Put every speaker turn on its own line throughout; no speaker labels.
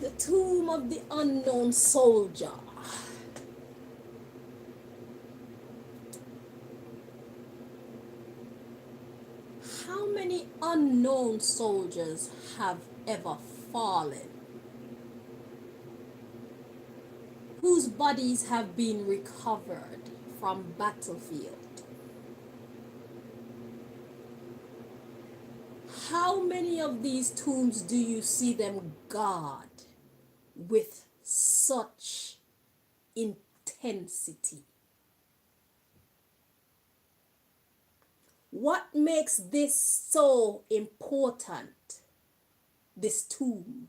The tomb of the unknown soldier. How many unknown soldiers have ever fallen? Whose bodies have been recovered from battlefield? How many of these tombs do you see them guard with such intensity? What makes this so important? This tomb,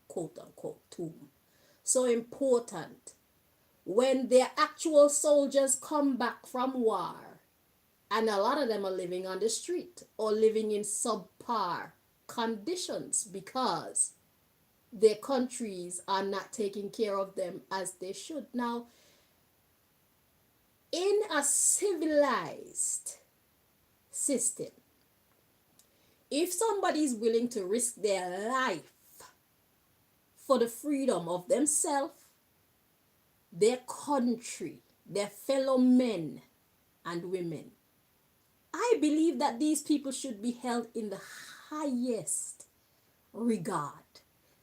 quote unquote tomb, so important when their actual soldiers come back from war, and a lot of them are living on the street or living in subpar conditions because their countries are not taking care of them as they should. Now, in a civilized system, if somebody is willing to risk their life for the freedom of themselves, their country, their fellow men and women, I believe that these people should be held in the highest regard.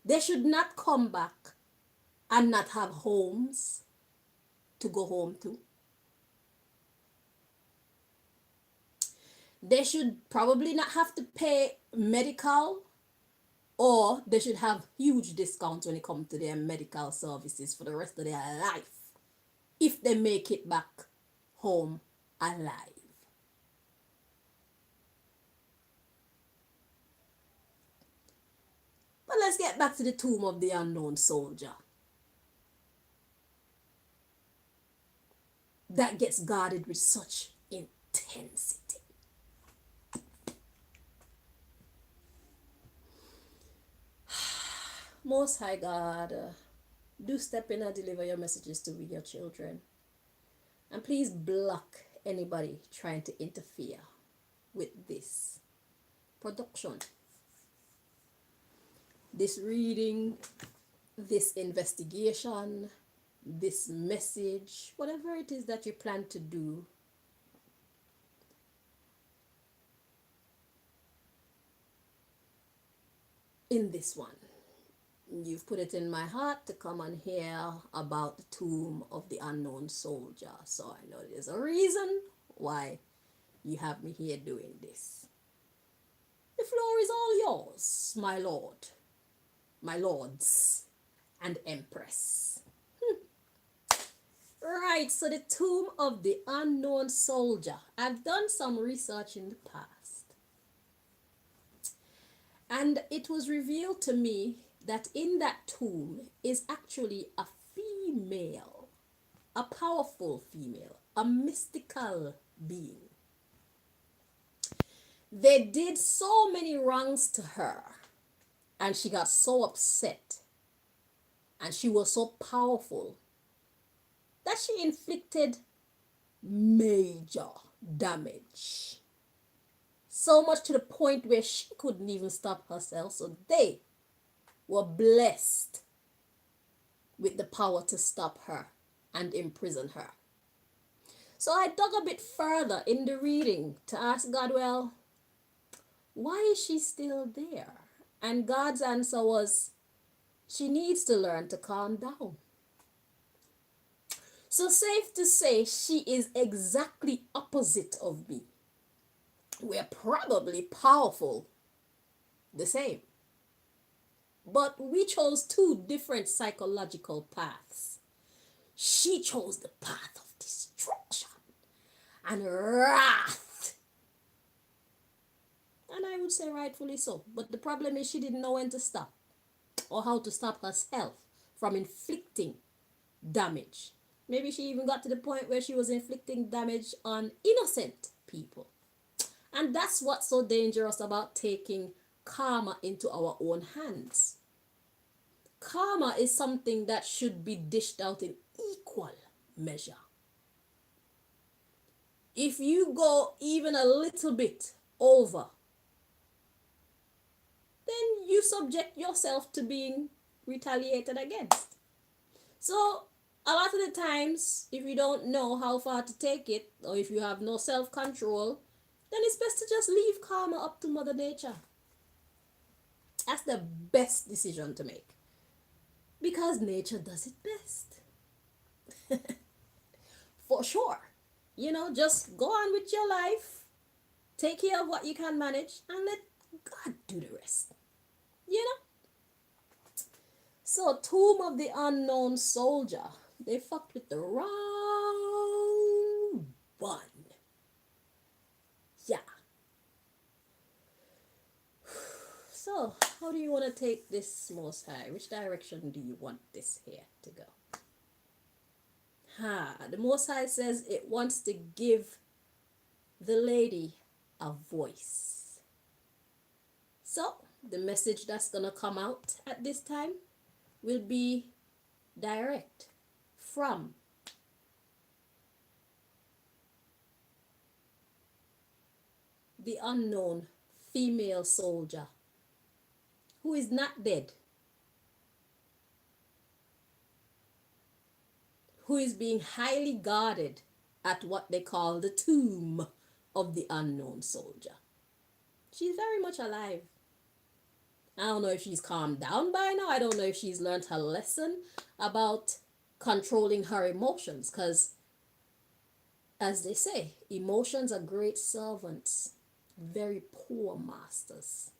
They should not come back and not have homes to go home to. They should probably not have to pay medical, or they should have huge discounts when it comes to their medical services for the rest of their life if they make it back home alive. But let's get back to the tomb of the unknown soldier that gets guarded with such intensity. Most High God, do step in and deliver your messages to your children. And please block anybody trying to interfere with this production, this reading, this investigation, this message, whatever it is that you plan to do. In this one, you've put it in my heart to come and hear about the tomb of the unknown soldier. So I know there's a reason why you have me here doing this. The floor is all yours, my lord, my lords, and empress. Right, so the tomb of the unknown soldier. I've done some research in the past, and it was revealed to me that in that tomb is actually a female, a powerful female, a mystical being. They did so many wrongs to her, and she got so upset, and she was so powerful that she inflicted major damage. So much to the point where she couldn't even stop herself, so they were blessed with the power to stop her and imprison her. So I dug a bit further in the reading to ask God, well, why is she still there? And God's answer was, she needs to learn to calm down. So safe to say, she is exactly opposite of me. We're probably powerful the same, but we chose two different psychological paths. She chose the path of destruction and wrath. And I would say rightfully so. But the problem is she didn't know when to stop or how to stop herself from inflicting damage. Maybe she even got to the point where she was inflicting damage on innocent people. And that's what's so dangerous about taking karma into our own hands. Karma is something that should be dished out in equal measure. If you go even a little bit over, then you subject yourself to being retaliated against. So a lot of the times, if you don't know how far to take it, or if you have no self-control, then it's best to just leave karma up to Mother Nature. That's the best decision to make. Because nature does it best. For sure. You know, just go on with your life, take care of what you can manage, and let God do the rest. You know? So, Tomb of the Unknown Soldier. They fucked with the wrong one. Yeah. So, how do you want to take this, Most High? Which direction do you want this here to go? The Most High says it wants to give the lady a voice. So, the message that's going to come out at this time will be direct from the unknown female soldier who is not dead, who is being highly guarded at what they call the tomb of the unknown soldier. She's very much alive. I don't know if she's calmed down by now. I don't know if she's learned her lesson about controlling her emotions, because as they say, emotions are great servants, very poor masters.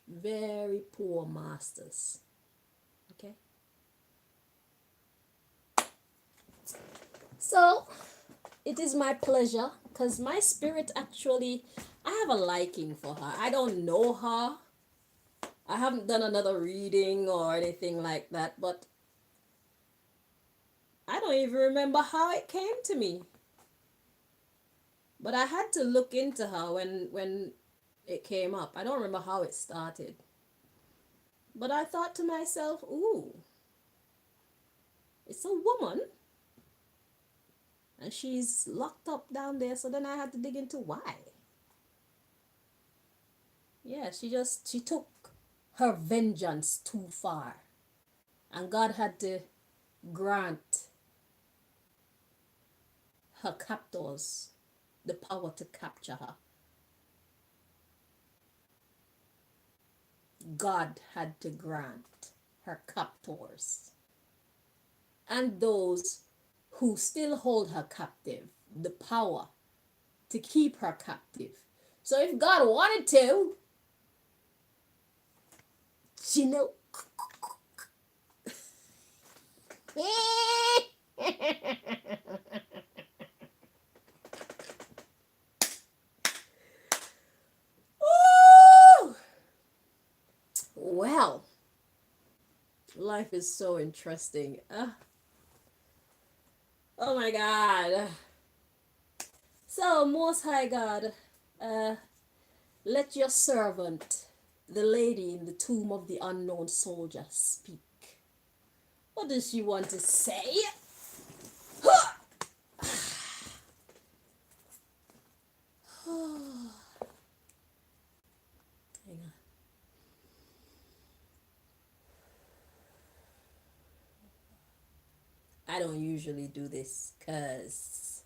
Very poor masters. Okay? So, it is my pleasure, because my spirit actually, I have a liking for her. I don't know her. I haven't done another reading or anything like that, but I don't even remember how it came to me. But I had to look into her when it came up. I don't remember how it started. But I thought to myself, ooh, it's a woman. And she's locked up down there. So then I had to dig into why. Yeah, she took her vengeance too far. And God had to grant her captors the power to capture her. God had to grant her captors and those who still hold her captive the power to keep her captive. So if God wanted to, you know, well, life is so interesting. Oh my God. So, Most High God, let your servant, the lady in the tomb of the unknown soldier, speak. What does she want to say? Hang on. I don't usually do this because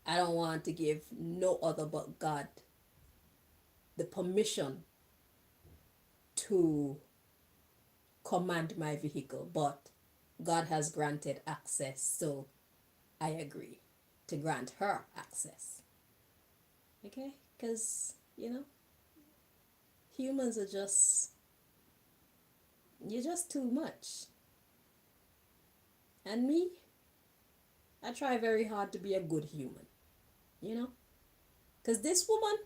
I don't want to give no other but God the permission to command my vehicle, but God has granted access, so I agree to grant her access. Okay? Because, you know, humans are just, you're just too much. And me, I try very hard to be a good human, you know? Because this woman,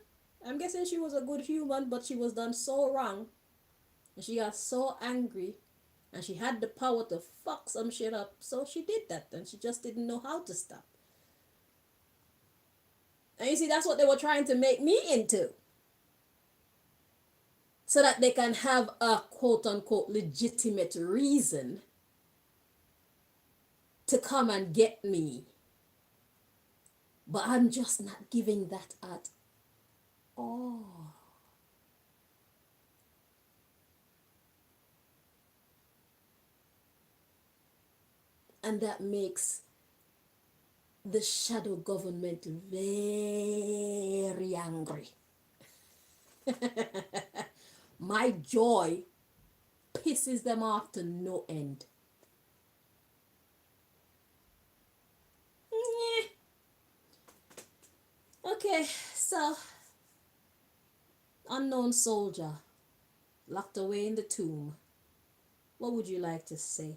I'm guessing she was a good human, but she was done so wrong. And she got so angry. And she had the power to fuck some shit up. So she did that. And she just didn't know how to stop. And you see, that's what they were trying to make me into. So that they can have a quote unquote legitimate reason to come and get me. But I'm just not giving that at all. And that makes the shadow government very angry. My joy pisses them off to no end. Yeah. Okay, so unknown soldier locked away in the tomb. What would you like to say?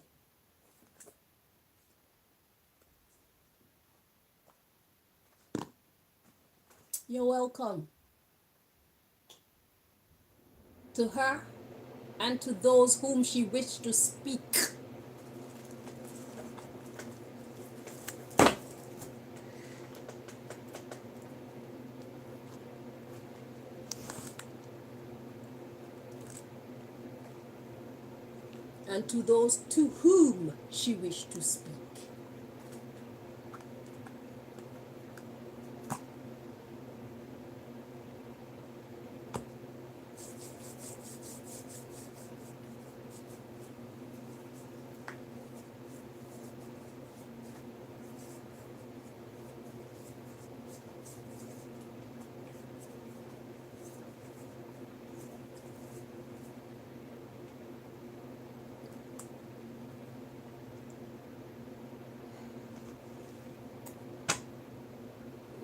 You're welcome. To her and to those whom she wished to speak. And to those to whom she wished to speak.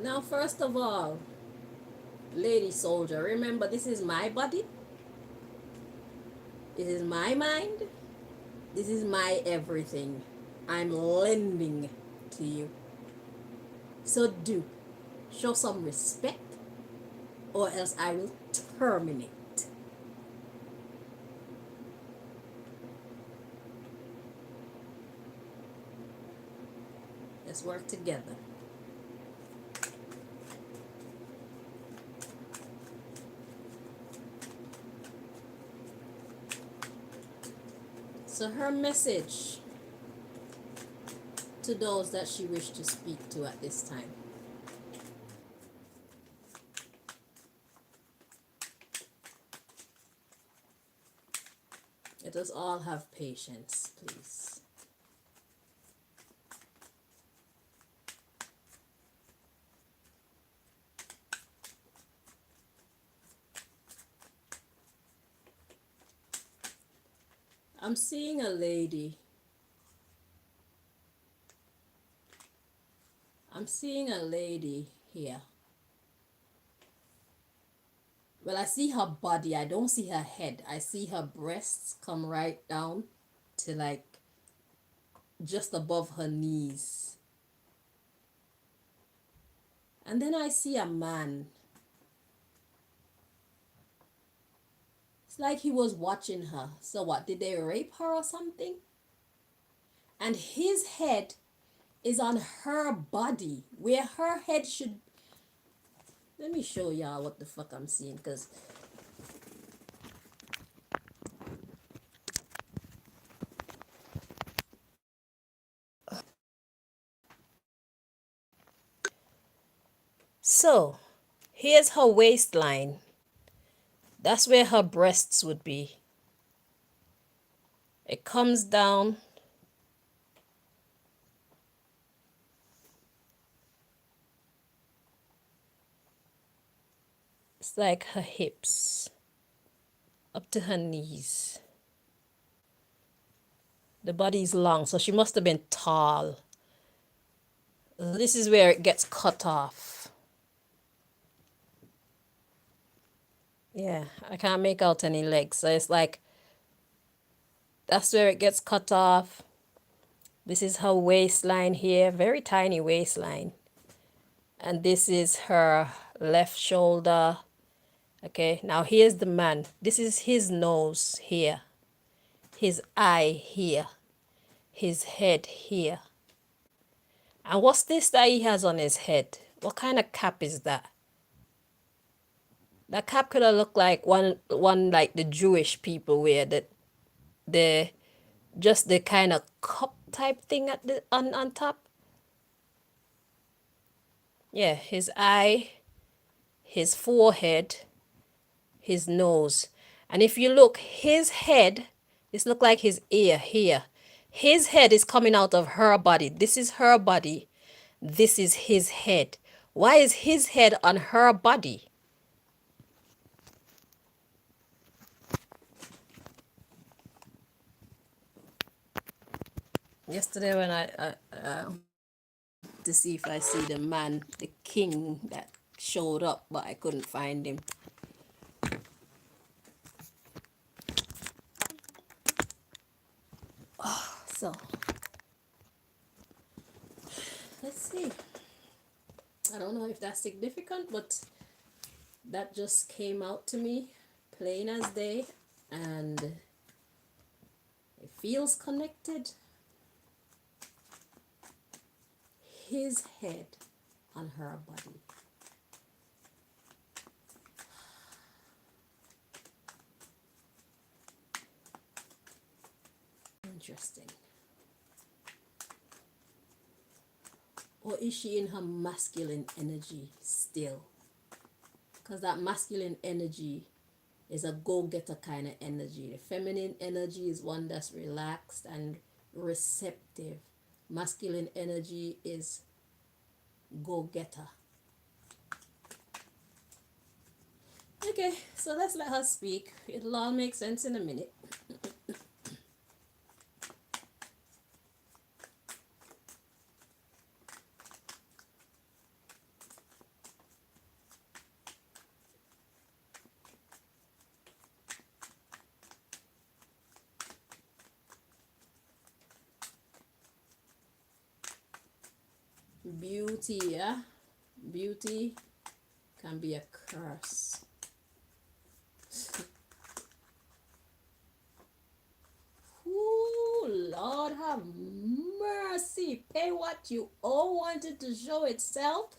Now, first of all, lady soldier, remember this is my body, this is my mind, this is my everything. I'm lending to you. So do show some respect, or else I will terminate. Let's work together. So her message to those that she wished to speak to at this time. Let us all have patience, please. I'm seeing a lady. I'm seeing a lady here. Well, I see her body. I don't see her head. I see her breasts come right down to like just above her knees. And then I see a man. It's like he was watching her. So what, did they rape her or something? And his head is on her body, where her head should. Let me show y'all what the fuck I'm seeing, because so here's her waistline. That's where her breasts would be. It comes down. It's like her hips up to her knees. The body's long, so she must have been tall. This is where it gets cut off. Yeah, I can't make out any legs. So it's like, that's where it gets cut off. This is her waistline here, very tiny waistline. And this is her left shoulder. Okay, now here's the man. This is his nose here, his eye here, his head here. And what's this that he has on his head? What kind of cap is that? That cap could have looked like one like the Jewish people wear, that the just the kind of cup type thing at the on top. Yeah, his eye, his forehead, his nose. And if you look, his head, this look like his ear here. His head is coming out of her body. This is her body. This is his head. Why is his head on her body? Yesterday when I to see if I see the man, the king that showed up, but I couldn't find him. So let's see. I don't know if that's significant, but that just came out to me plain as day, and it feels connected. His head on her body. Interesting. Or is she in her masculine energy still? Because that masculine energy is a go-getter kind of energy. The feminine energy is one that's relaxed and receptive. Masculine energy is go-getter. Okay, so let's let her speak. It'll all make sense in a minute. Beauty, yeah? Beauty can be a curse. Ooh, Lord have mercy. Pay what you owe wanted to show itself.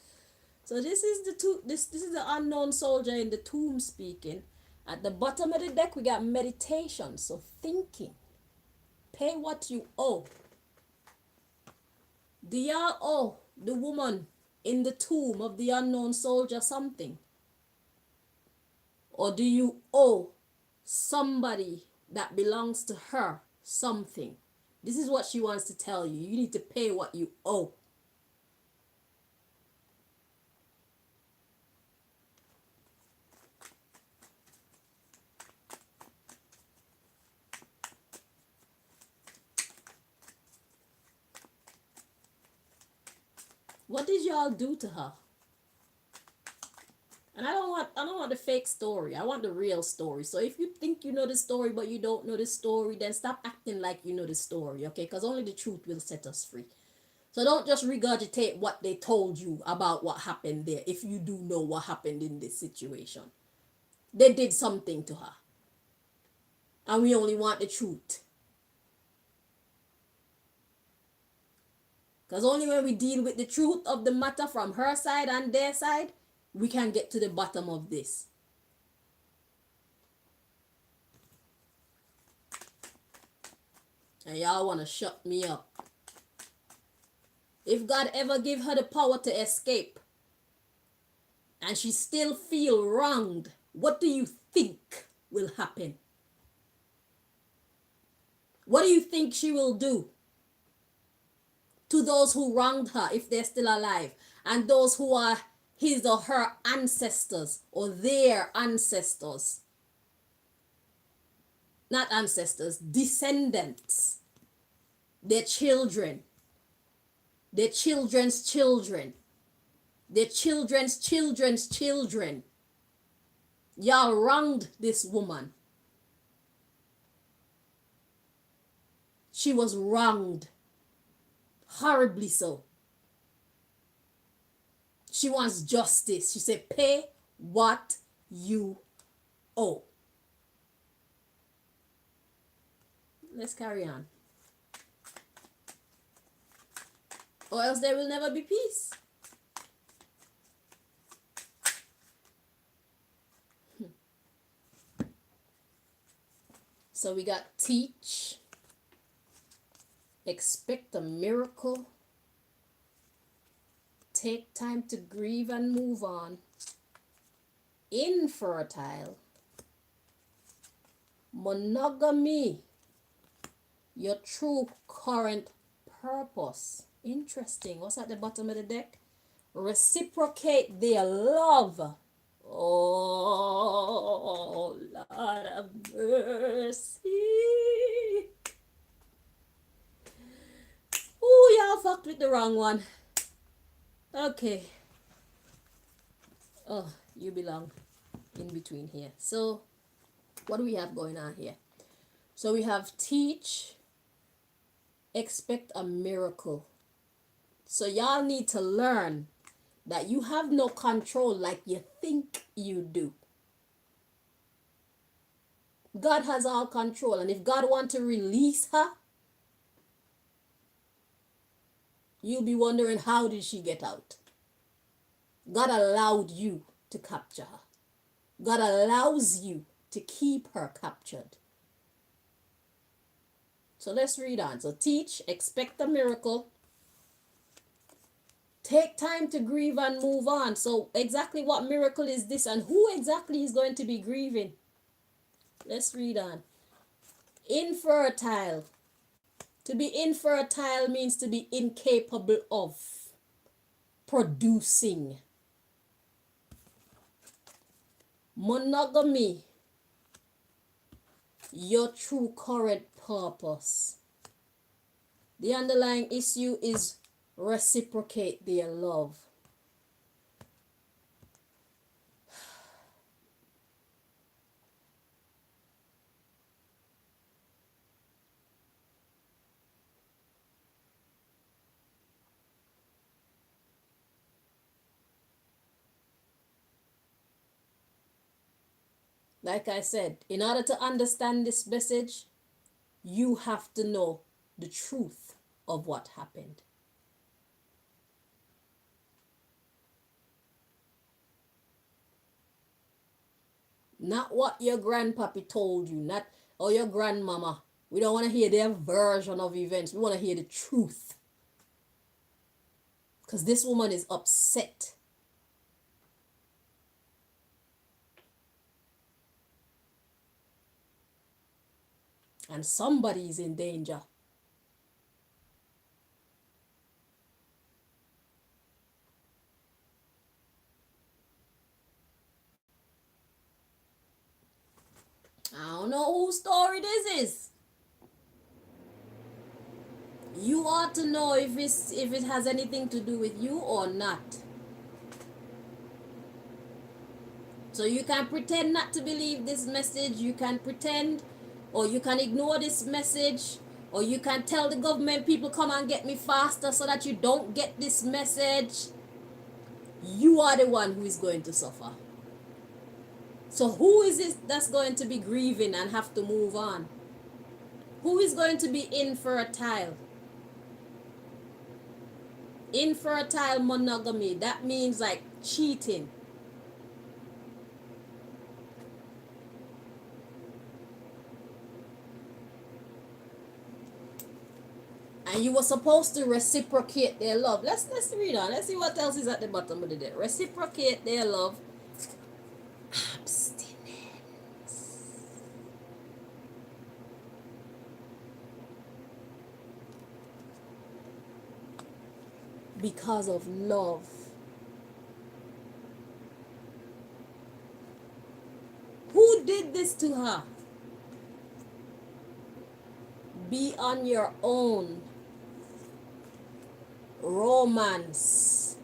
So this is this is the unknown soldier in the tomb speaking. At the bottom of the deck we got meditation. So thinking. Pay what you owe. Do y'all owe the woman in the tomb of the unknown soldier something? Or do you owe somebody that belongs to her something? This is what she wants to tell you. You need to pay what you owe. What did y'all do to her? And I don't want the fake story. I want the real story. So if you think you know the story but you don't know the story, then stop acting like you know the story, okay? Because only the truth will set us free. So don't just regurgitate what they told you about what happened there if you do know what happened in this situation. They did something to her. And we only want the truth. Because only when we deal with the truth of the matter from her side and their side, we can get to the bottom of this. And y'all want to shut me up. If God ever give her the power to escape, and she still feel wronged, what do you think will happen? What do you think she will do to those who wronged her if they're still alive, and those who are his or her ancestors or their ancestors? Not ancestors, descendants. Their children. Their children's children. Their children's children's children. Y'all wronged this woman. She was wronged. Horribly so. She wants justice. She said, pay what you owe. Let's carry on. Or else there will never be peace. So we got teach, expect a miracle, take time to grieve and move on, infertile, monogamy, your true current purpose. Interesting. What's at the bottom of the deck? Reciprocate their love. Oh, Lord of mercy. Ooh, y'all fucked with the wrong one. Okay. Oh, you belong in between here. So, what do we have going on here? So, we have teach, expect a miracle. So, y'all need to learn that you have no control like you think you do. God has all control, and if God wants to release her, you'll be wondering, how did she get out? God allowed you to capture her. God allows you to keep her captured. So let's read on. So teach, expect a miracle, take time to grieve and move on. So exactly what miracle is this, and who exactly is going to be grieving? Let's read on. Infertile. To be infertile means to be incapable of producing. Monogamy, your true current purpose. The underlying issue is reciprocate their love. Like I said, in order to understand this message, you have to know the truth of what happened. Not what your grandpappy told you, not or your grandmama. We don't want to hear their version of events. We want to hear the truth. Because this woman is upset. And somebody is in danger. I don't know whose story this is. You ought to know if it has anything to do with you or not. So you can pretend not to believe this message. You can pretend, or you can ignore this message, or you can tell the government people come and get me faster so that you don't get this message. You are the one who is going to suffer. So who is it that's going to be grieving and have to move on? Who is going to be infertile? Infertile monogamy, that means like cheating. And you were supposed to reciprocate their love. Let's read on. Let's see what else is at the bottom of the deck. Reciprocate their love. Abstinence. Because of love. Who did this to her? Be on your own. Romance.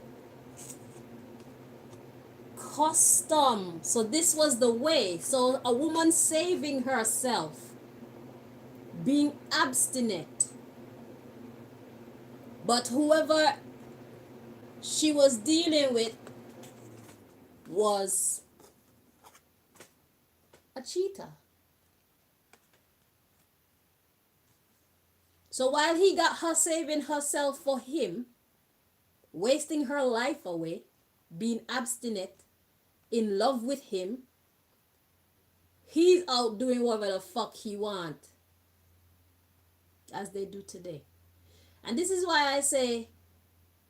Custom. So this was the way. So a woman saving herself, being abstinent. But whoever she was dealing with was a cheater. So while he got her saving herself for him, wasting her life away, being abstinent, in love with him, he's out doing whatever the fuck he want, as they do today. And this is why I say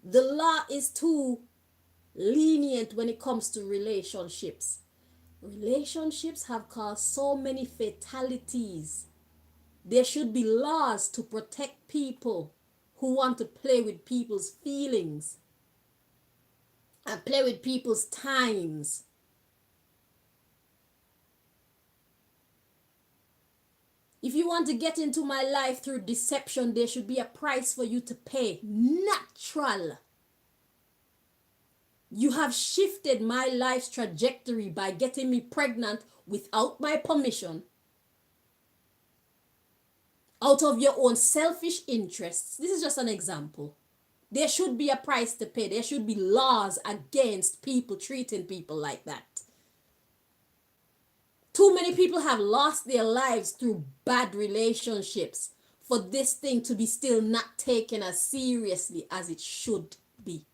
the law is too lenient when it comes to relationships. Relationships have caused so many fatalities There should be laws to protect people who want to play with people's feelings and play with people's times. If you want to get into my life through deception, there should be a price for you to pay. Natural. You have shifted my life's trajectory by getting me pregnant without my permission, out of your own selfish interests. This is just an example. There should be a price to pay. There should be laws against people treating people like that. Too many people have lost their lives through bad relationships for this thing to be still not taken as seriously as it should be.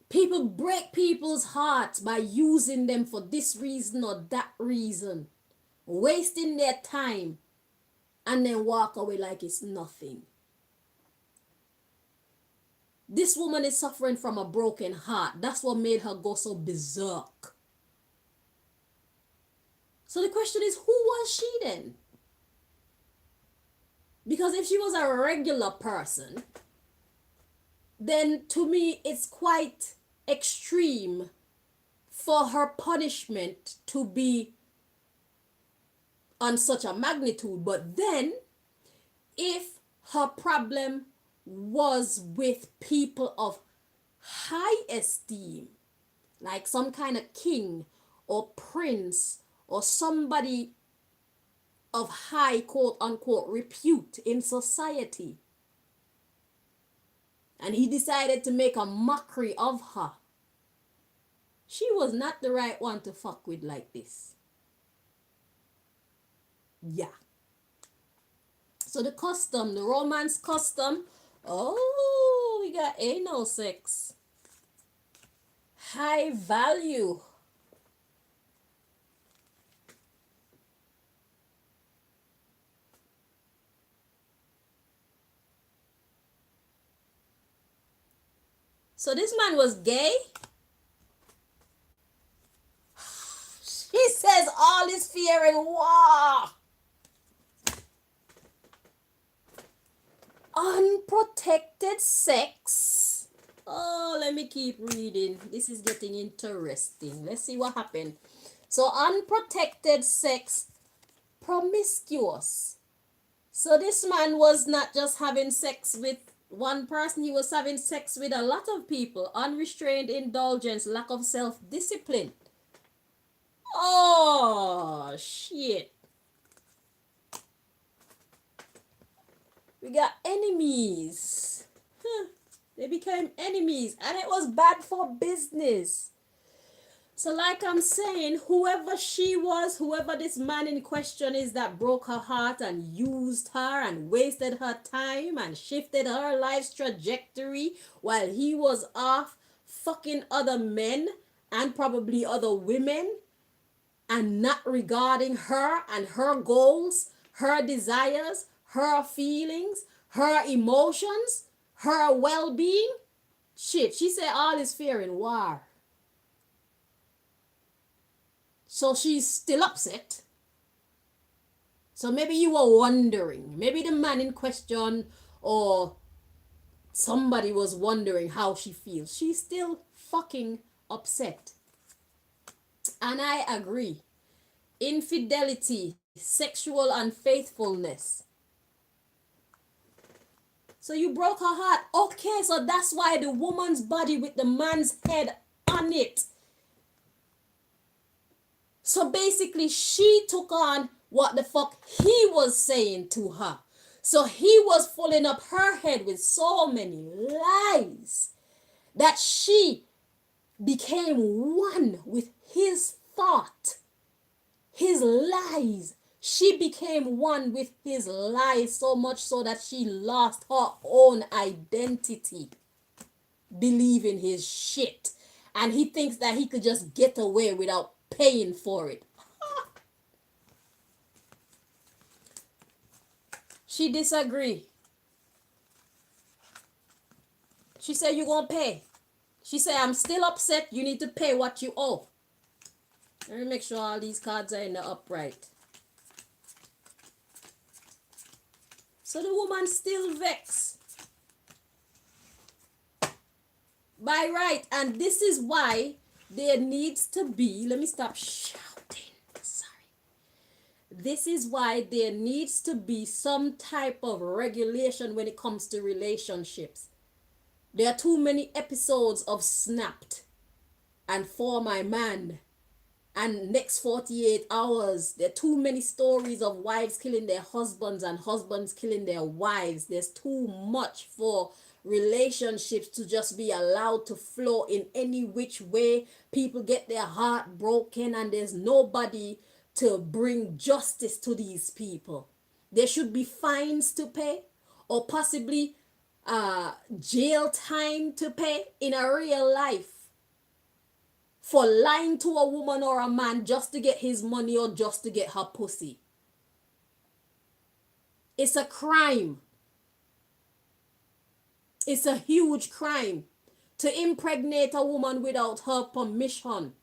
People break people's hearts by using them for this reason or that reason, wasting their time, and then walk away like it's nothing. This woman is suffering from a broken heart. That's what made her go so berserk. So the question is, who was she then? Because if she was a regular person, then to me it's quite extreme for her punishment to be on such a magnitude. But then, if her problem was with people of high esteem, like some kind of king or prince or somebody of high quote unquote repute in society, and he decided to make a mockery of her, she was not the right one to fuck with like this. Yeah. So the custom, the romance custom, oh, we got anal sex. High value. So this man was gay. He says all is fear and war. Unprotected sex. Oh, let me keep reading. This is getting interesting. Let's see what happened. So unprotected sex, promiscuous. So this man was not just having sex with one person, he was having sex with a lot of people. Unrestrained indulgence, lack of self-discipline. Oh, shit. We got enemies. They became enemies, and it was bad for business. So like I'm saying, whoever she was, whoever this man in question is that broke her heart and used her and wasted her time and shifted her life's trajectory while he was off fucking other men and probably other women and not regarding her and her goals, her desires, her feelings, her emotions, her well-being. Shit, she said all is fair in war. So she's still upset. So maybe you were wondering, maybe the man in question or somebody was wondering how she feels. She's still fucking upset. And I agree. Infidelity, sexual unfaithfulness. So you broke her heart. Okay, so that's why the woman's body with the man's head on it. So basically, she took on what the fuck he was saying to her. So he was filling up her head with so many lies that she became one with his thought, his lies. She became one with his lies so much so that she lost her own identity, believing his shit. And he thinks that he could just get away without paying for it. She disagreed. She said, "You gonna pay." She say, I'm still upset. You need to pay what you owe. Let me make sure all these cards are in the upright. So the woman still vexed. By right. And this is why there needs to be, let me stop shouting. Sorry. This is why there needs to be some type of regulation when it comes to relationships. There are too many episodes of Snapped and For My Man and Next 48 Hours. There are too many stories of wives killing their husbands and husbands killing their wives. There's too much for relationships to just be allowed to flow in any which way. People get their heart broken and there's nobody to bring justice to these people. There should be fines to pay or possibly jail time to pay in a real life for lying to a woman or a man just to get his money or just to get her pussy. It's a crime. It's a huge crime to impregnate a woman without her permission.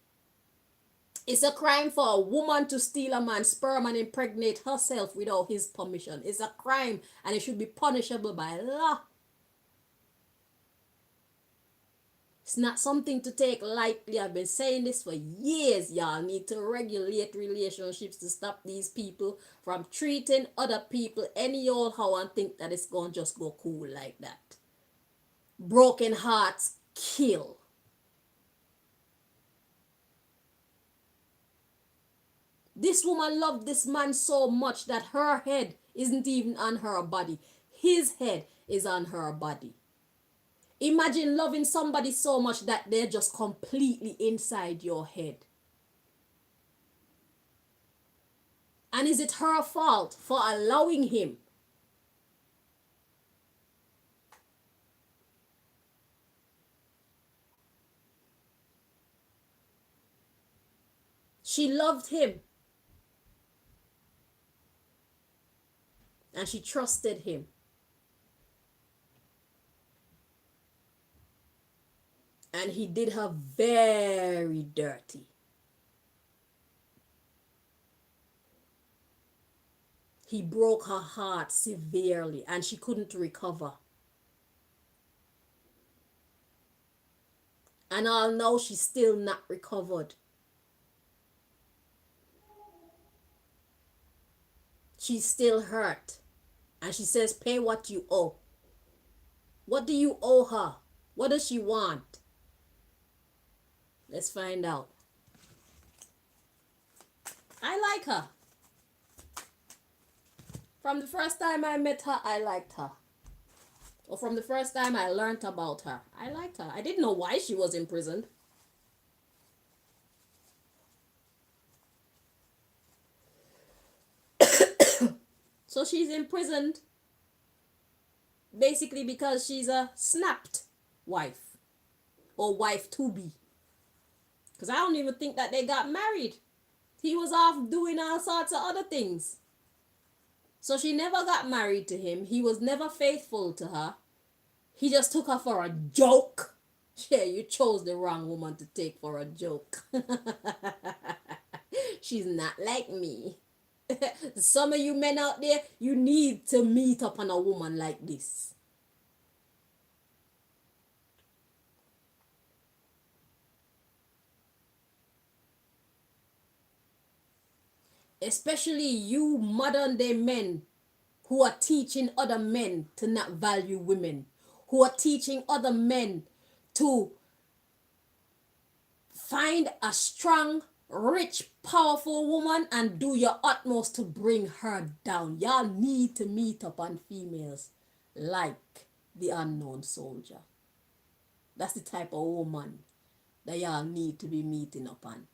It's a crime for a woman to steal a man's sperm and impregnate herself without his permission. It's a crime and it should be punishable by law. It's not something to take lightly. I've been saying this for years. Y'all need to regulate relationships to stop these people from treating other people any old how and think that it's going to just go cool like that. Broken hearts kill. This woman loved this man so much that her head isn't even on her body. His head is on her body. Imagine loving somebody so much that they're just completely inside your head. And is it her fault for allowing him? She loved him. And she trusted him. And he did her very dirty. He broke her heart severely and she couldn't recover. And all now she's still not recovered. She's still hurt. And she says, pay what you owe. What do you owe her? What does she want? Let's find out. I like her. From the first time I met her, I liked her. Or from the first time I learned about her, I liked her. I didn't know why she was imprisoned. So she's imprisoned basically because she's a snapped wife or wife to be. Because I don't even think that they got married. He was off doing all sorts of other things. So she never got married to him. He was never faithful to her. He just took her for a joke. Yeah, you chose the wrong woman to take for a joke. She's not like me. Some of you men out there, you need to meet up on a woman like this. Especially you modern day men who are teaching other men to not value women. Who are teaching other men to find a strong, rich, powerful woman and do your utmost to bring her down. Y'all need to meet up on females like the unknown soldier. That's the type of woman that y'all need to be meeting up on.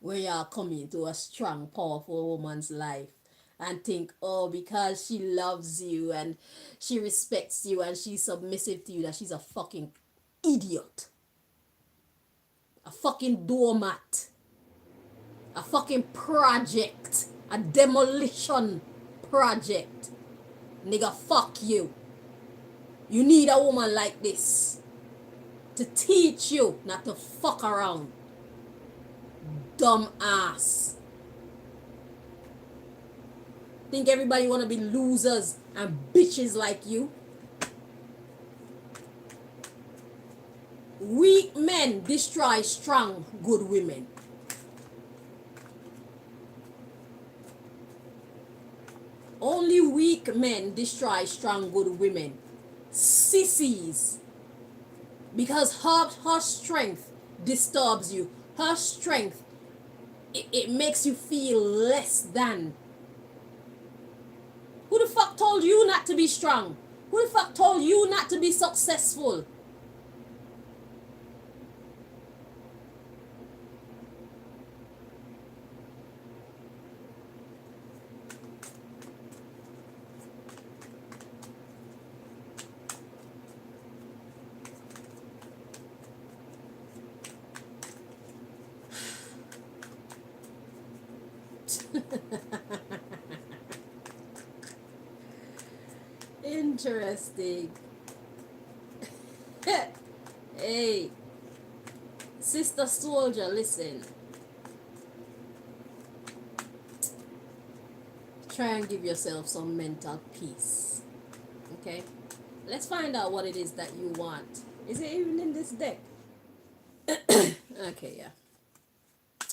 Where y'all come into a strong, powerful woman's life and think, oh, because she loves you and she respects you and she's submissive to you, that she's a fucking idiot. A fucking doormat. A fucking project. A demolition project. Nigga, fuck you. You need a woman like this to teach you not to fuck around. Dumb ass. Think everybody wanna be losers and bitches like you? Weak men destroy strong, good women. Only weak men destroy strong, good women. Sissies. Because her strength disturbs you. Her strength, it makes you feel less than. Who the fuck told you not to be strong? Who the fuck told you not to be successful? Interesting. Hey, sister soldier, listen. Try and give yourself some mental peace. Okay? Let's find out what it is that you want. Is it even in this deck? Okay, yeah.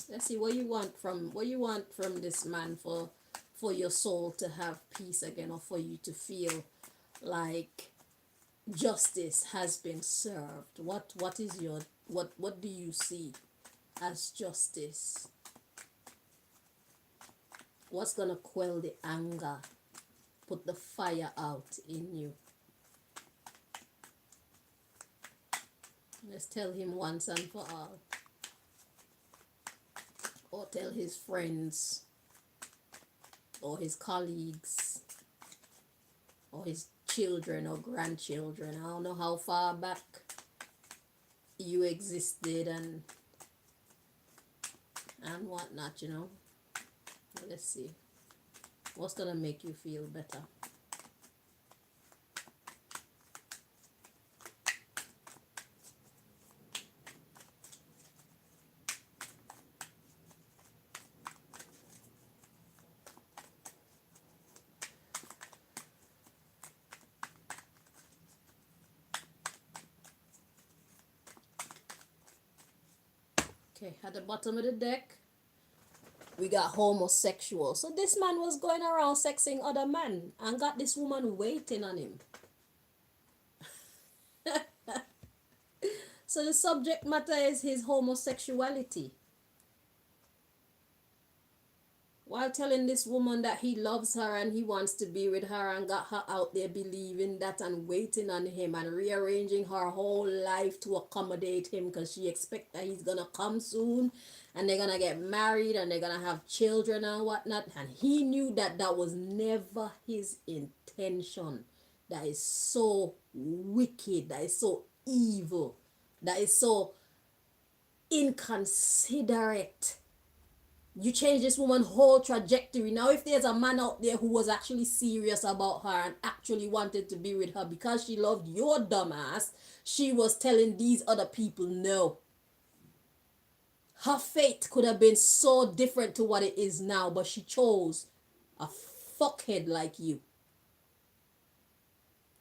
Let's see what you want from this man for your soul to have peace again, or for you to feel like justice has been served. What is your what do you see as justice? What's gonna quell the anger, put the fire out in you? Let's tell him once and for all. Or tell his friends, or his colleagues, or his children or grandchildren. I don't know how far back you existed and whatnot, you know. Let's see. What's gonna make you feel better? Okay, at the bottom of the deck, we got homosexual. So this man was going around sexing other men and got this woman waiting on him. So the subject matter is his homosexuality. While telling this woman that he loves her and he wants to be with her, and got her out there believing that and waiting on him and rearranging her whole life to accommodate him, because she expects that he's gonna come soon and they're gonna get married and they're gonna have children and whatnot. And he knew that that was never his intention. That is so wicked, that is so evil, that is so inconsiderate. You change this woman's whole trajectory. Now, if there's a man out there who was actually serious about her and actually wanted to be with her because she loved your dumbass, she was telling these other people no. Her fate could have been so different to what it is now, but she chose a fuckhead like you.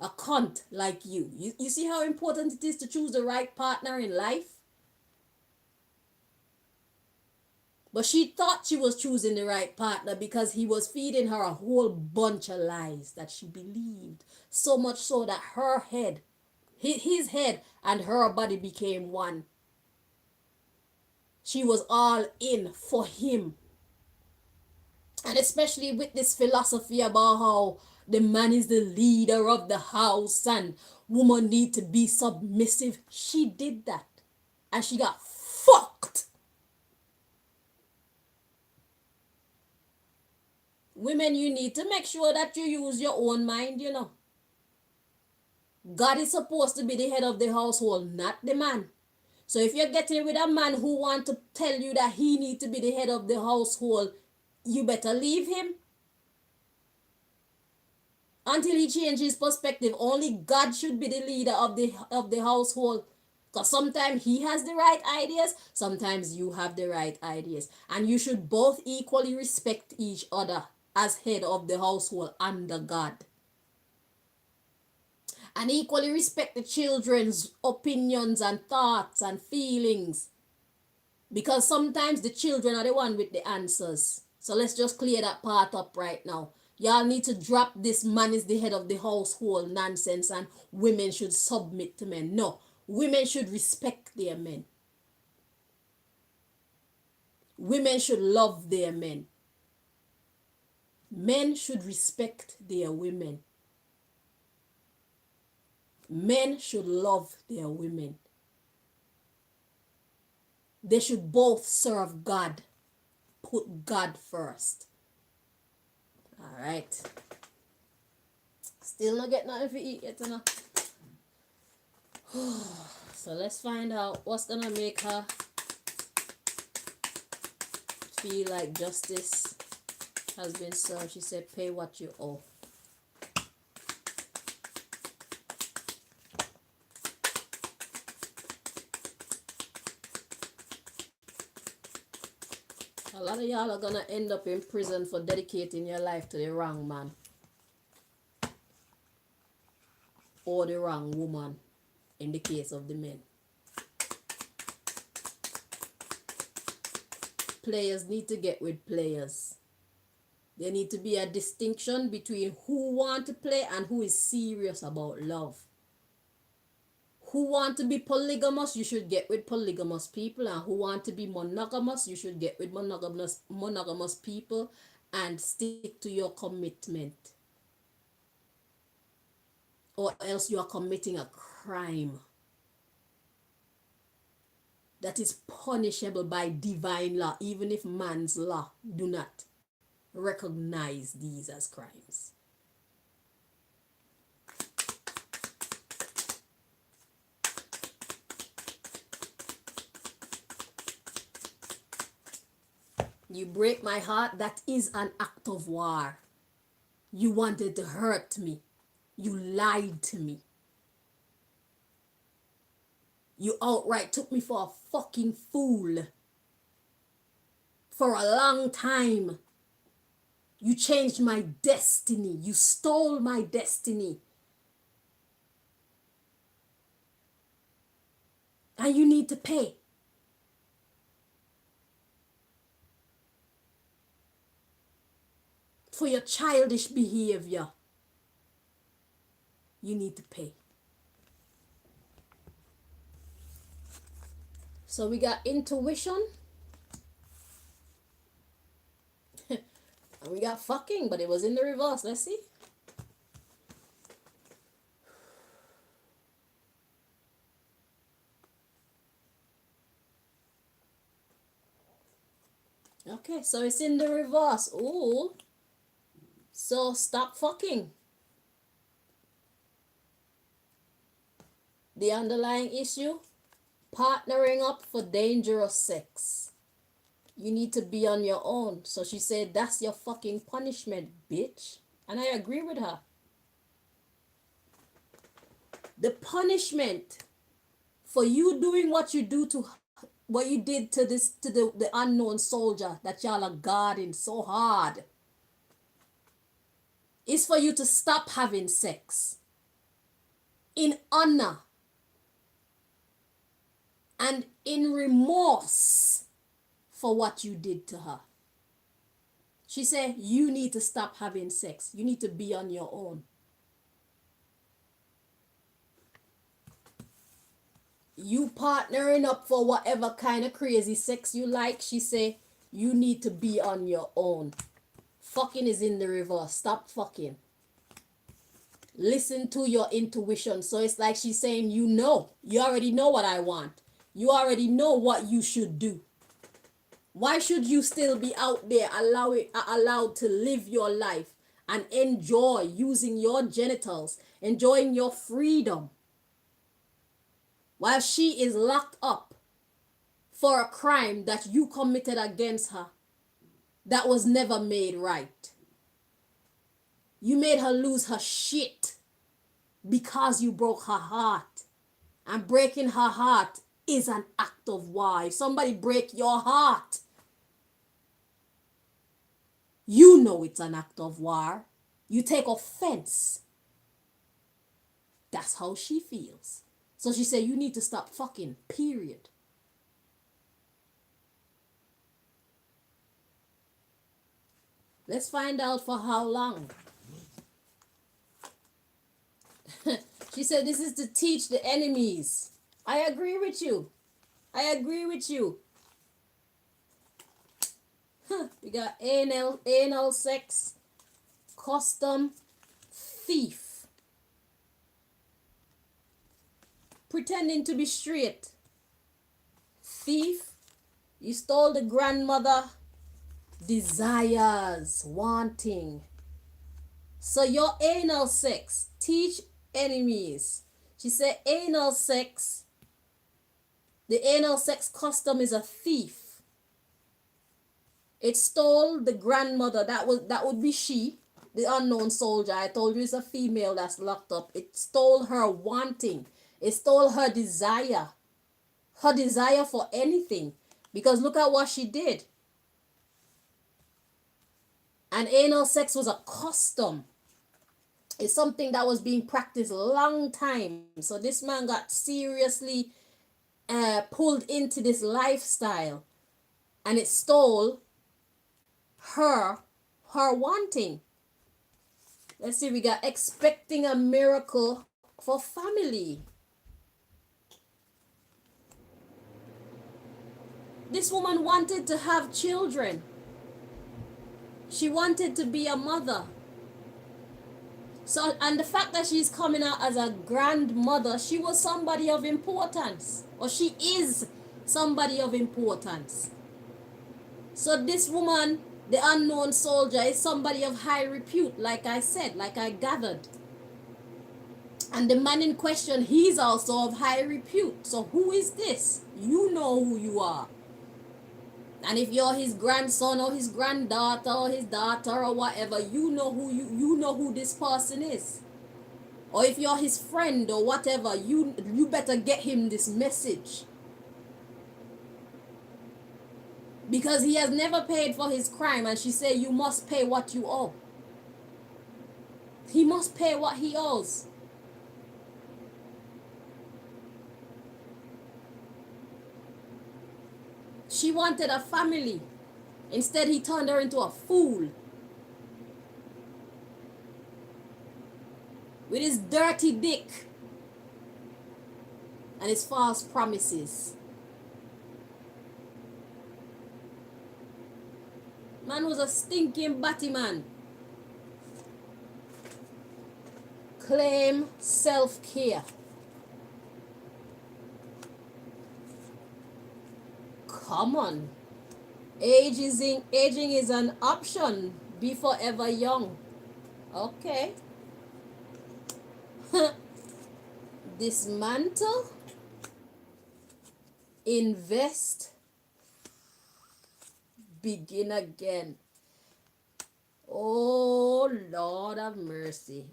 A cunt like you. You see how important it is to choose the right partner in life? But she thought she was choosing the right partner because he was feeding her a whole bunch of lies that she believed. So much so that her head, his head and her body became one. She was all in for him. And especially with this philosophy about how the man is the leader of the house and women need to be submissive. She did that. And she got fucked. Women, you need to make sure that you use your own mind, you know. God is supposed to be the head of the household, not the man. So if you're getting with a man who wants to tell you that he needs to be the head of the household, you better leave him. Until he changes perspective, only God should be the leader of the household. Because sometimes he has the right ideas, sometimes you have the right ideas. And you should both equally respect each other as head of the household under God. And equally respect the children's opinions and thoughts and feelings. Because sometimes the children are the one with the answers. So let's just clear that part up right now. Y'all need to drop this man is the head of the household nonsense and women should submit to men. No, women should respect their men. Women should love their men. Men should respect their women. Men should love their women. They should both serve God. Put God first. All right. Still not get nothing to eat yet, you know? So let's find out what's gonna make her feel like justice has been served. She said, pay what you owe. A lot of y'all are gonna end up in prison for dedicating your life to the wrong man. Or the wrong woman, in the case of the men. Players need to get with players. There need to be a distinction between who want to play and who is serious about love. Who want to be polygamous, you should get with polygamous people. And who want to be monogamous, you should get with monogamous people and stick to your commitment. Or else you are committing a crime that is punishable by divine law, even if man's law do not recognize these as crimes. You break my heart, that is an act of war. You wanted to hurt me. You lied to me. You outright took me for a fucking fool. For a long time. You changed my destiny. You stole my destiny. And you need to pay. For your childish behavior. You need to pay. So we got intuition. And we got fucking, but it was in the reverse. Let's see. Okay, so it's in the reverse. Ooh. So stop fucking. The underlying issue, partnering up for dangerous sex. You need to be on your own. So she said, that's your fucking punishment, bitch. And I agree with her. The punishment for you doing what you do to what you did to the unknown soldier that y'all are guarding so hard is for you to stop having sex in honor and in remorse for what you did to her. She said, you need to stop having sex. You need to be on your own. You partnering up for whatever kind of crazy sex you like, she said, you need to be on your own. Fucking is in the reverse. Stop fucking. Listen to your intuition. So it's like she's saying, you already know what I want. You already know what you should do. Why should you still be out there allowed to live your life and enjoy using your genitals, enjoying your freedom, while she is locked up for a crime that you committed against her that was never made right? You made her lose her shit because you broke her heart. And breaking her heart is an act of war. If somebody break your heart, you know it's an act of war. You take offense. That's how she feels. So she said, you need to stop fucking, period. Let's find out for how long. She said, this is to teach the enemies. I agree with you. I agree with you. We got anal sex, custom, thief. Pretending to be straight. Thief, you stole the grandmother. Desires, wanting. So your anal sex, teach enemies. She said anal sex, the anal sex custom is a thief. It stole the grandmother. That would be she, the unknown soldier. I told you it's a female that's locked up. It stole her wanting. It stole her desire. Her desire for anything. Because look at what she did. And anal sex was a custom. It's something that was being practiced a long time. So this man got seriously pulled into this lifestyle. And it stole her wanting. Let's see, we got expecting a miracle for family. This woman wanted to have children. She wanted to be a mother. So, and the fact that she's coming out as a grandmother, she was somebody of importance. Or she is somebody of importance. So this woman, the unknown soldier, is somebody of high repute, like I said, like I gathered. And the man in question, he's also of high repute. So who is this? You know who you are. And if you're his grandson or his granddaughter or his daughter or whatever, you know who this person is. Or if you're his friend or whatever, you better get him this message. Because he has never paid for his crime, and she said you must pay what you owe. He must pay what he owes. She wanted a family. Instead, he turned her into a fool. With his dirty dick. And his false promises. Man was a stinking batty man. Claim self-care. Come on. Aging is an option. Be forever young. Okay. Dismantle. Invest. Begin again. Oh, Lord have mercy.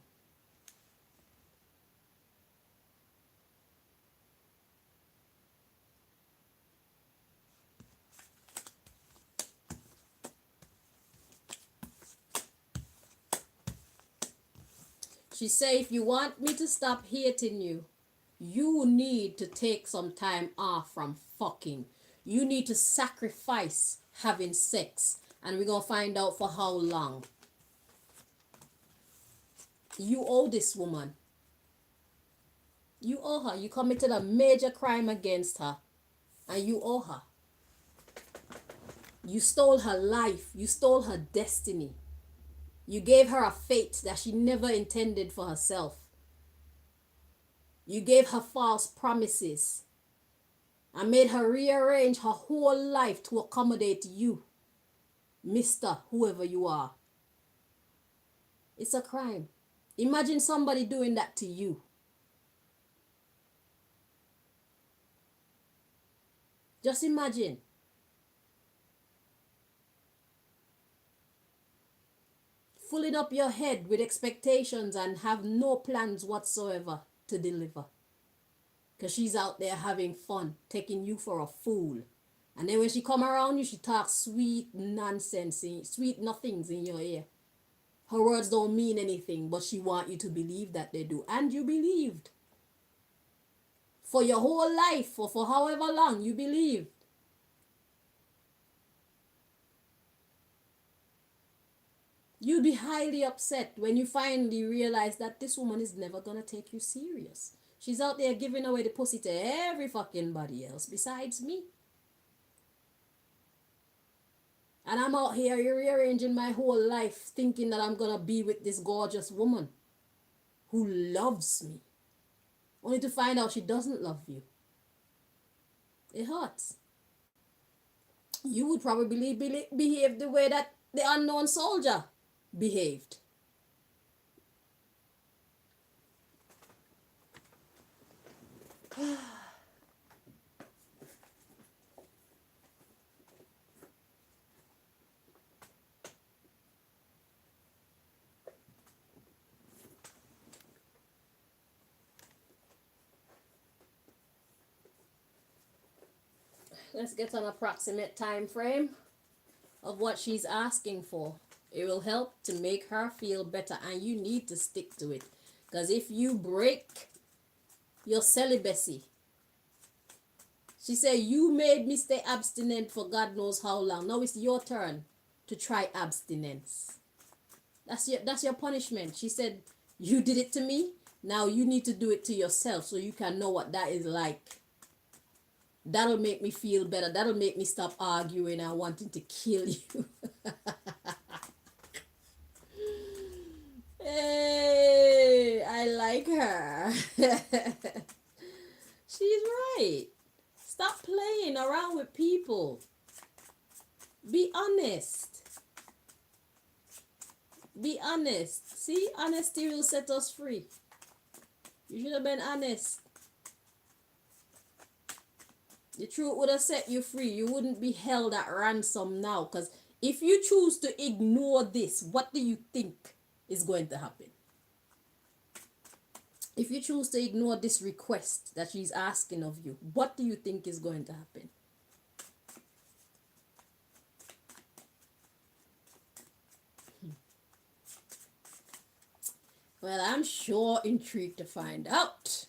She said, if you want me to stop hating you, you need to take some time off from fucking. You need to sacrifice having sex. And we're going to find out for how long. You owe this woman. You owe her. You committed a major crime against her. And you owe her. You stole her life. You stole her destiny. You gave her a fate that she never intended for herself. You gave her false promises and made her rearrange her whole life to accommodate you, Mr. Whoever you are. It's a crime. Imagine somebody doing that to you. Just imagine. Filling up your head with expectations and have no plans whatsoever to deliver. because she's out there having fun, taking you for a fool. And then when she come around you, she talks sweet nonsense, sweet nothings in your ear. Her words don't mean anything, but she want you to believe that they do. And you believed. For your whole life, or for however long, you believed. You'll be highly upset when you finally realize that this woman is never gonna take you serious. She's out there giving away the pussy to every fucking body else besides me. And I'm out here rearranging my whole life thinking that I'm gonna be with this gorgeous woman who loves me. Only to find out she doesn't love you. It hurts. You would probably behave the way that the unknown soldier behaved. Let's get an approximate time frame of what she's asking for. It will help to make her feel better, and you need to stick to it. Because if you break your celibacy, she said, you made me stay abstinent for God knows how long. Now it's your turn to try abstinence. That's your punishment. She said, you did it to me. Now you need to do it to yourself so you can know what that is like. That'll make me feel better. That'll make me stop arguing and wanting to kill you. Hey, I like her. She's right. Stop playing around with people. Be honest. Be honest. See, honesty will set us free. You should have been honest. The truth would have set you free. You wouldn't be held at ransom now. Because if you choose to ignore this, what do you think is going to happen? If you choose to ignore this request that she's asking of you, what do you think is going to happen? Well, I'm sure intrigued to find out.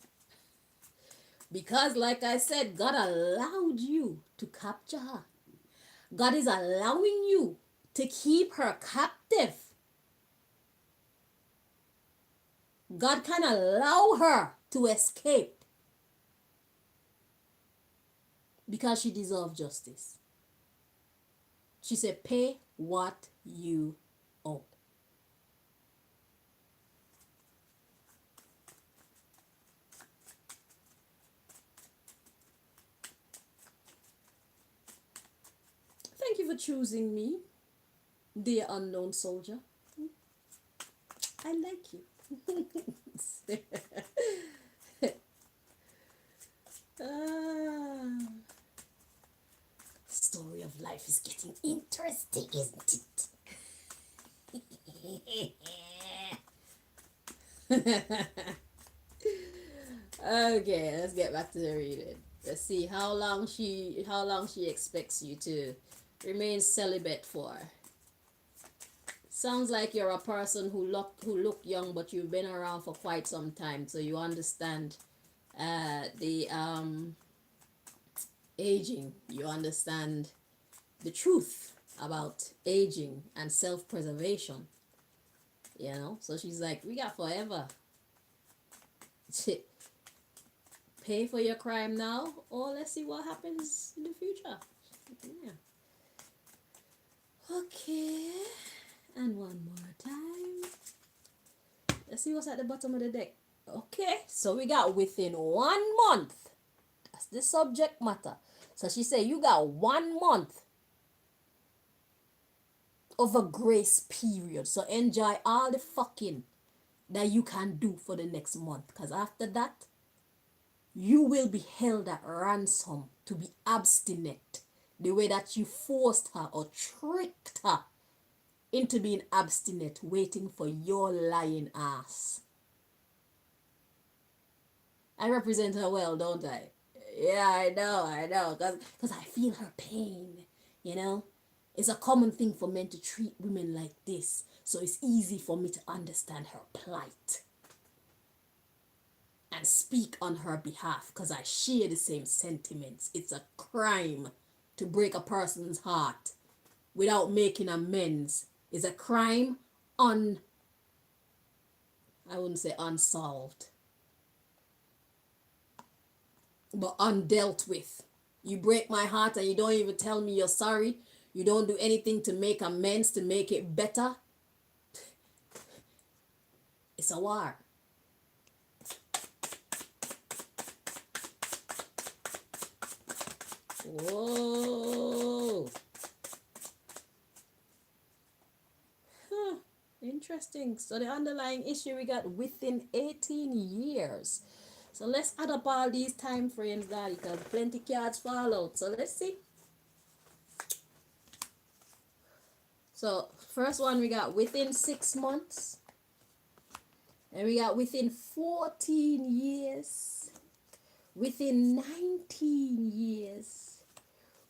Because, like I said, God allowed you to capture her. God is allowing you to keep her captive. God can allow her to escape because she deserves justice. She said, pay what you owe. Thank you for choosing me, dear unknown soldier. I like you. Story of life is getting interesting, isn't it? Okay, let's get back to the reading. Let's see how long she expects you to remain celibate for. Sounds like you're a person who look young, but you've been around for quite some time, so you understand the aging. You understand the truth about aging and self-preservation. You know, so she's like, we got forever. Pay for your crime now, or let's see what happens in the future. Yeah. Okay. And one more time. Let's see what's at the bottom of the deck. Okay, so we got within 1 month. That's the subject matter. So she said you got 1 month of a grace period. So enjoy all the fucking that you can do for the next month. Because after that, you will be held at ransom to be abstinent. The way that you forced her or tricked her into being abstinent, waiting for your lying ass. I represent her well, don't I? Yeah, I know. Because I feel her pain, you know? It's a common thing for men to treat women like this. So it's easy for me to understand her plight and speak on her behalf because I share the same sentiments. It's a crime to break a person's heart without making amends. It's a crime I wouldn't say unsolved, but undealt with. You break my heart and you don't even tell me you're sorry. You don't do anything to make amends, to make it better. It's a war. Whoa. Huh. Interesting. So the underlying issue we got within 18 years. So let's add up all these time frames, Daddy, because plenty cards fall out. So let's see. So first one we got within 6 months. And we got within 14 years. Within 19 years.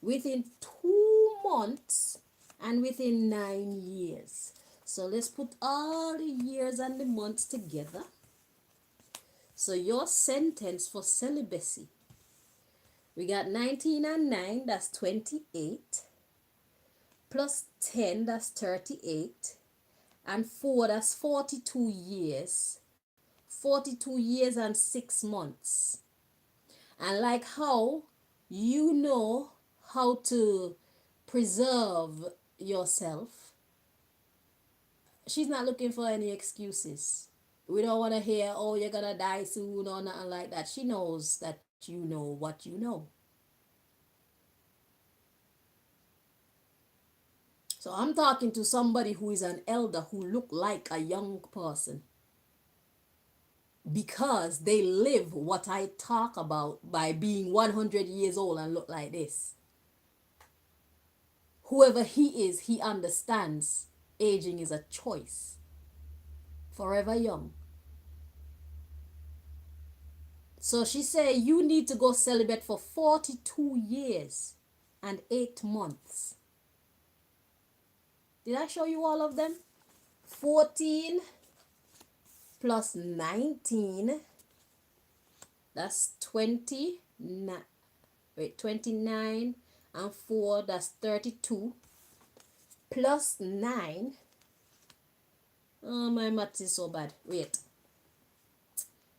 Within 2 months. And within 9 years. So let's put all the years and the months together. So your sentence for celibacy. We got 19 and 9, that's 28. Plus 10, that's 38. And 4, that's 42 years. 42 years and 6 months. And like how you know how to preserve yourself, she's not looking for any excuses. We don't want to hear, oh, you're gonna die soon or nothing like that. She knows that you know what you know. So I'm talking to somebody who is an elder who look like a young person because they live what I talk about by being 100 years old and look like this. Whoever he is, he understands aging is a choice. Forever young. So she said you need to go celibate for 42 years and 8 months. Did I show you all of them? 14 plus 19, that's 29. Wait, 29 and 4, that's 32. Plus 9. Oh, my math is so bad. Wait.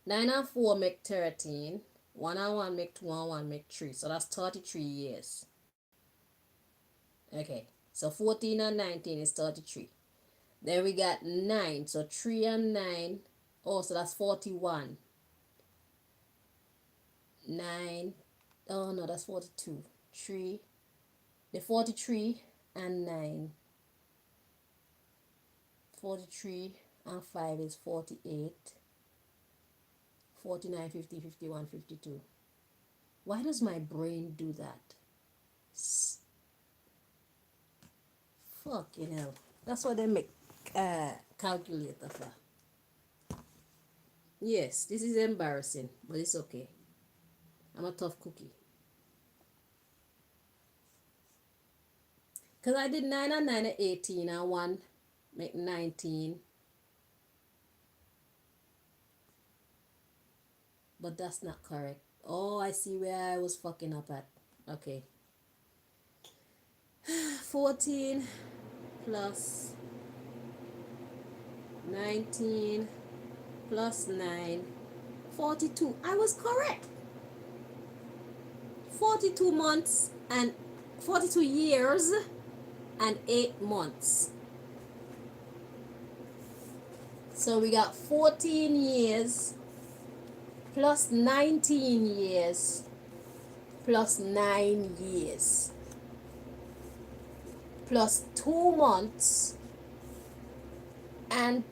9 and 4 make 13. 1 and 1 make 2 and 1 make 3. So that's 33 years. Okay. So 14 and 19 is 33. Then we got 9. So 3 and 9. Oh, so that's 41. 9. Oh, no, that's 42. 3. The 43 and 9. 43 and 5 is 48. 49, 50, 51, 52. Why does my brain do that? Fucking hell. That's what they make calculator for. Yes, this is embarrassing, but it's okay. I'm a tough cookie. Because I did 9 and 9 at 18 and 1 make 19. But that's not correct. Oh, I see where I was fucking up at. Okay. 14 plus 19 plus 9. 42. I was correct. 42 months and 42 years and 8 months. So we got 14 years plus 19 years plus 9 years plus 2 months and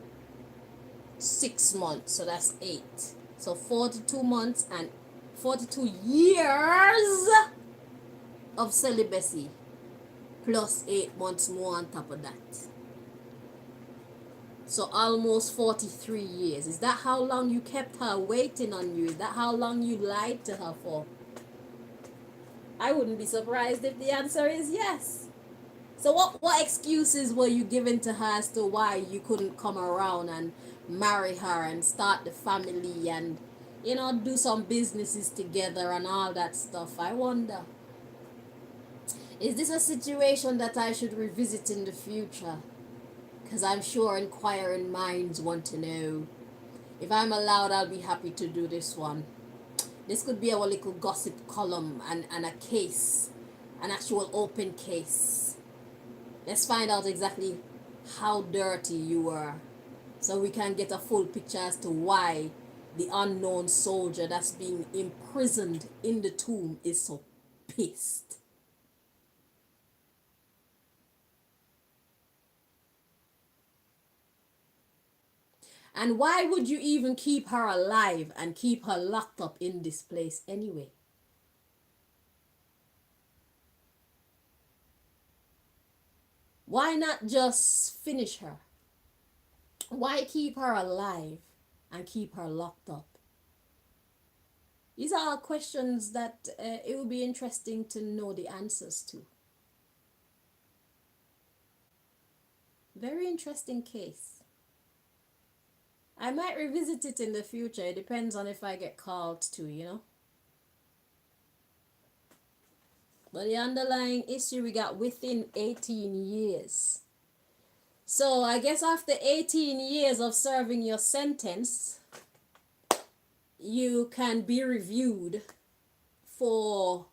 6 months. So that's 8. So 42 months and 42 years of celibacy plus 8 months more on top of that. So almost 43 years. Is that how long you kept her waiting on you? Is that how long you lied to her for? I wouldn't be surprised if the answer is yes. So what excuses were you giving to her as to why you couldn't come around and marry her and start the family and do some businesses together and all that stuff? I wonder. Is this a situation that I should revisit in the future? Because I'm sure inquiring minds want to know. If I'm allowed, I'll be happy to do this one. This could be our little gossip column and a case, an actual open case. Let's find out exactly how dirty you were so we can get a full picture as to why the unknown soldier that's being imprisoned in the tomb is so pissed. And why would you even keep her alive and keep her locked up in this place anyway? Why not just finish her? Why keep her alive and keep her locked up? These are all questions that it would be interesting to know the answers to. Very interesting case. I might revisit it in the future. It depends on if I get called to. But the underlying issue we got within 18 years. So I guess after 18 years of serving your sentence, you can be reviewed for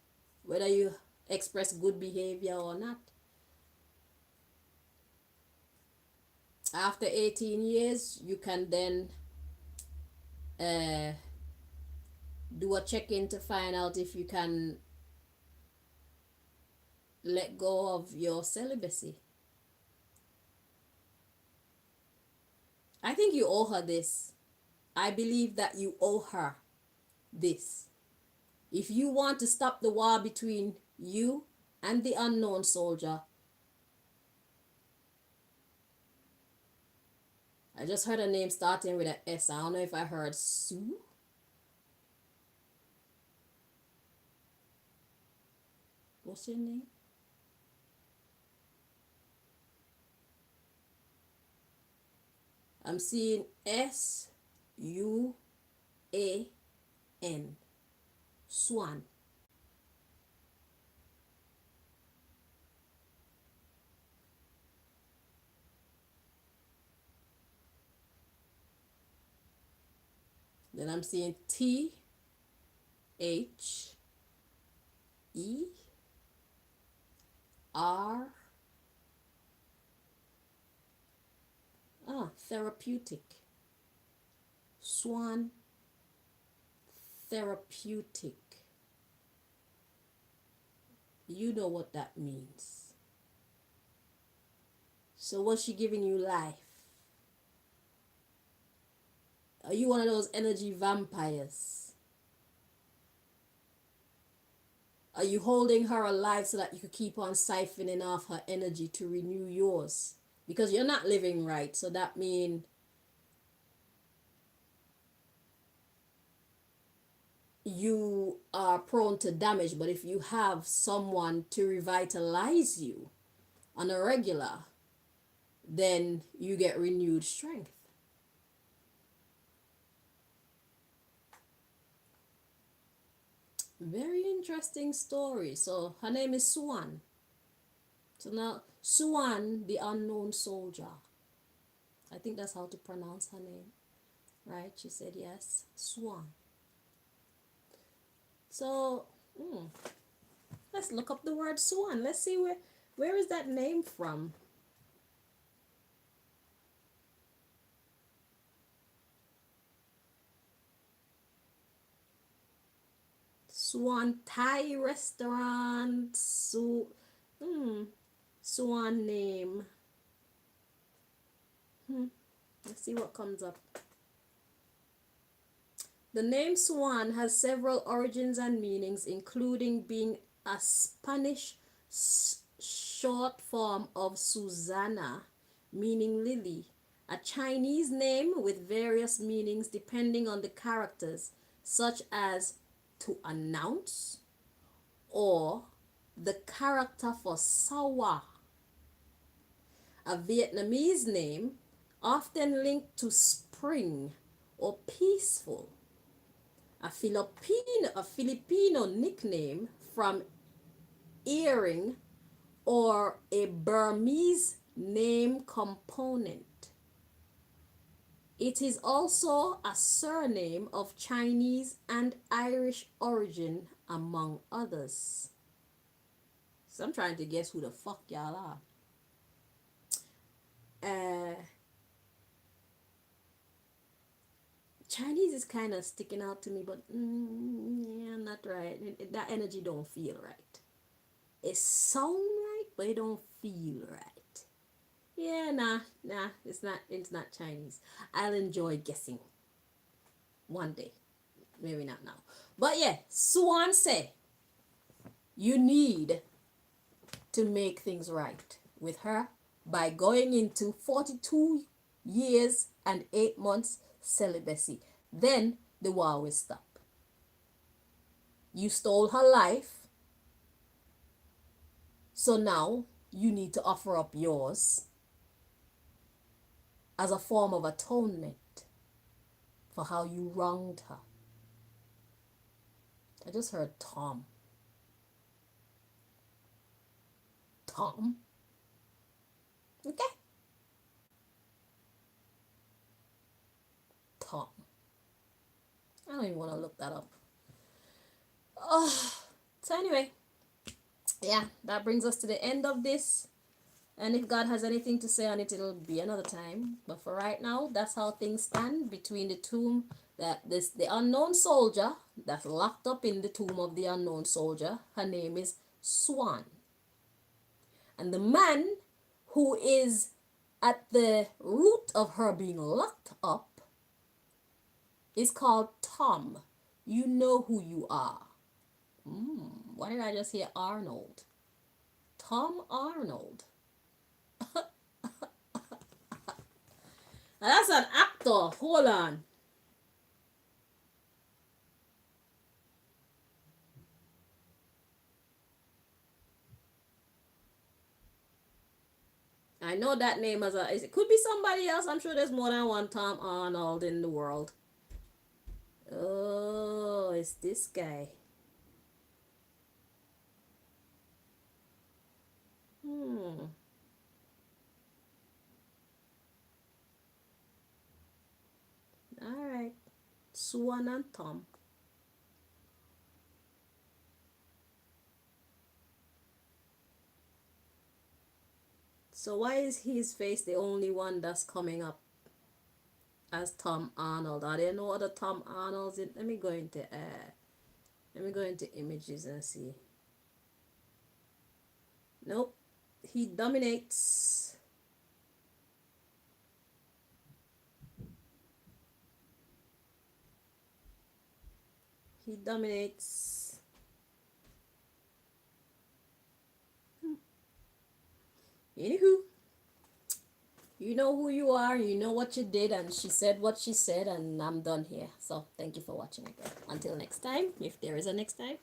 whether you express good behavior or not. After 18 years, you can then do a check-in to find out if you can let go of your celibacy. I think you owe her this. I believe that you owe her this. If you want to stop the war between you and the unknown soldier, I just heard a name starting with an S. I don't know if I heard Sue. What's your name? I'm seeing SUAN. SUAN. Then I'm seeing THER. Therapeutic. SUAN therapeutic. You know what that means. So was she giving you life? Are you one of those energy vampires? Are you holding her alive so that you could keep on siphoning off her energy to renew yours? Because you're not living right, so that means you are prone to damage. But if you have someone to revitalize you on a regular, then you get renewed strength. Very interesting story. So her name is SUAN. So now SUAN, the unknown soldier. I think that's how to pronounce her name. Right? She said yes. SUAN. So let's look up the word SUAN. Let's see where is that name from. SUAN Thai restaurant. SUAN name. Let's see what comes up. The name SUAN has several origins and meanings, including being a Spanish short form of Susana, meaning lily, A Chinese name with various meanings depending on the characters, such as to announce or the character for sawa. A Vietnamese name often linked to spring or peaceful. A Filipino nickname from earring or a Burmese name component. It is also a surname of Chinese and Irish origin, among others. So I'm trying to guess who the fuck y'all are. Chinese is kind of sticking out to me, but yeah, not right. That energy don't feel right. It sound right, but it don't feel right. Yeah, nah, it's not Chinese. I'll enjoy guessing one day. Maybe not now. But yeah, SUAN say you need to make things right with her by going into 42 years and 8 months celibacy. Then the war will stop. You stole her life, so now you need to offer up yours as a form of atonement for how you wronged her. I just heard Tom. Tom? Okay. Tom. I don't even want to look that up. Oh, so anyway, yeah, that brings us to the end of this. And if God has anything to say on it, it'll be another time. But for right now, that's how things stand between the tomb the unknown soldier that's locked up in the tomb of the unknown soldier. Her name is SUAN. And the man who is at the root of her being locked up is called Tom. You know who you are. Why did I just hear Arnold? Tom Arnold. That's an actor. Hold on. I know that name as it could be somebody else. I'm sure there's more than one Tom Arnold in the world. Oh, it's this guy. All right. SUAN and Tom. So why is his face the only one that's coming up as Tom Arnold? Are there no other Tom Arnolds? Let me go into images and see. Nope. He dominates. He dominates. Anywho, you know who you are, you know what you did, and she said what she said, and I'm done here. So thank you for watching again. Until next time, if there is a next time.